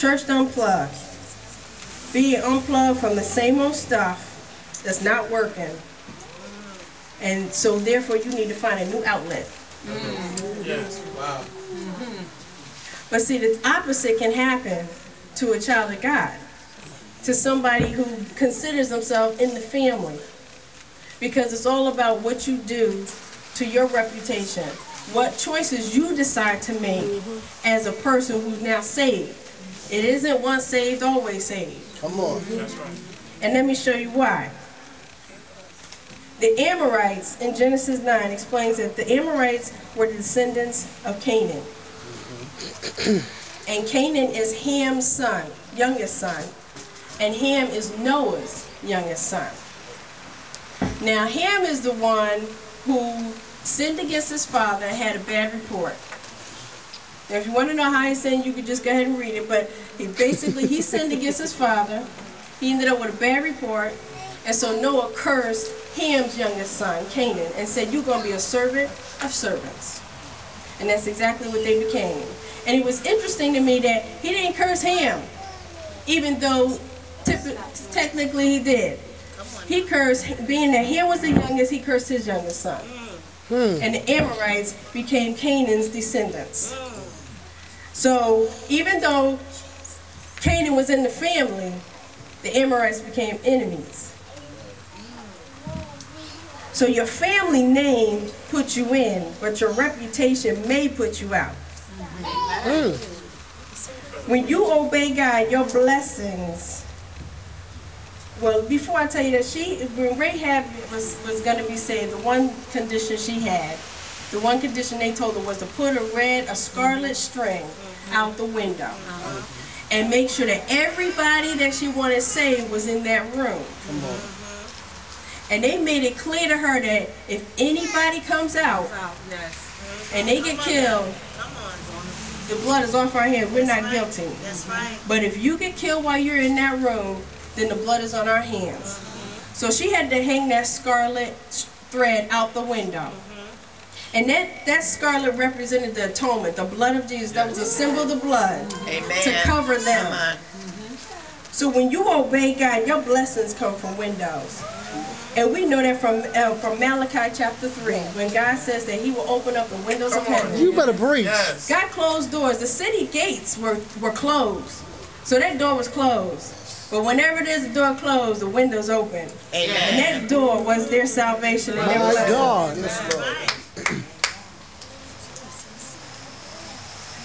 Church unplugged. Be unplugged from the same old stuff that's not working. And so therefore you need to find a new outlet. Yes. Wow. But see, the opposite can happen to a child of God, to somebody who considers themselves in the family. Because it's all about what you do to your reputation, what choices you decide to make as a person who's now saved. It isn't once saved, always saved. Come on. That's right. And let me show you why. The Amorites in Genesis 9 explains that the Amorites were the descendants of Canaan. And Canaan is Ham's son, youngest son. And Ham is Noah's youngest son. Now Ham is the one who sinned against his father and had a bad report. Now if you want to know how he sinned, you could just go ahead and read it. But he sinned against his father. He ended up with a bad report. And so Noah cursed Ham's youngest son, Canaan, and said, "You're going to be a servant of servants." And that's exactly what they became. And it was interesting to me that he didn't curse Ham, even though technically he did. He cursed, being that Ham was the youngest, he cursed his youngest son. And the Amorites became Canaan's descendants. So even though Canaan was in the family, the Amorites became enemies. So your family name puts you in, but your reputation may put you out. When you obey God, your blessings. Well, before I tell you that, when Rahab was going to be saved, the one condition she had, the one condition they told her was to put a scarlet string out the window. And make sure that everybody that she wanted saved was in that room. And they made it clear to her that if anybody comes out and they get killed, the blood is off our hands. We're not guilty. But if you get killed while you're in that room, then the blood is on our hands. So she had to hang that scarlet thread out the window. And that scarlet represented the atonement, the blood of Jesus. That was a symbol of the blood. Amen. To cover them. So when you obey God, your blessings come from windows. And we know that from Malachi chapter 3, when God says that he will open up the windows of heaven. You better preach. Yes. God closed doors. The city gates were closed. So that door was closed. But whenever there's a door closed, the window's open. Amen. And that door was their salvation and their My blessing. God. Yes, Lord.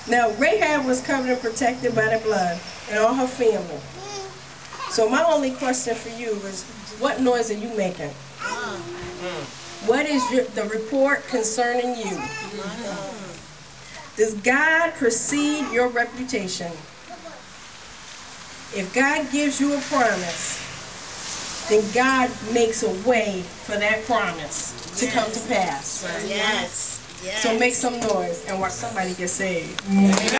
Now, Rahab was covered and protected by the blood and all her family. So my only question for you is, what noise are you making? What is the report concerning you? Does God precede your reputation? If God gives you a promise, then God makes a way for that promise to come to pass. Yes. So make some noise and watch somebody get saved.